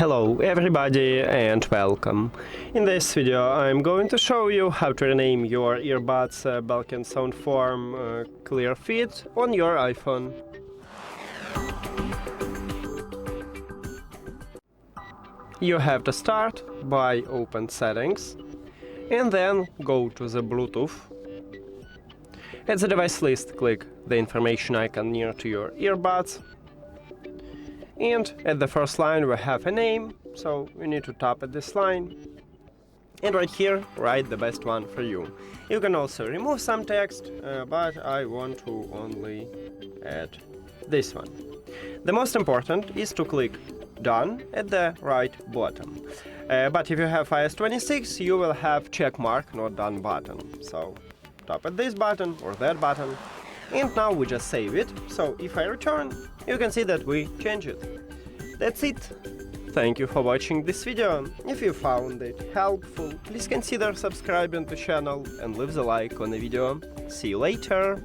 Hello everybody and welcome. In this video I'm going to show you how to rename your earbuds BELKIN SoundForm ClearFit on your iPhone. You have to start by open settings and then go to the Bluetooth. At the device list, click the information icon near to your earbuds. And at the first line we have a name, so you need to tap at this line. And right here, write the best one for you. You can also remove some text, but I want to only add this one. The most important is to click Done at the right bottom. But if you have iOS 26, you will have check mark, not done button. So tap at this button or that button. And now we just save it, so if I return, you can see that we change it. That's it. Thank you for watching this video. If you found it helpful, please consider subscribing to the channel and leave the like on the video. See you later!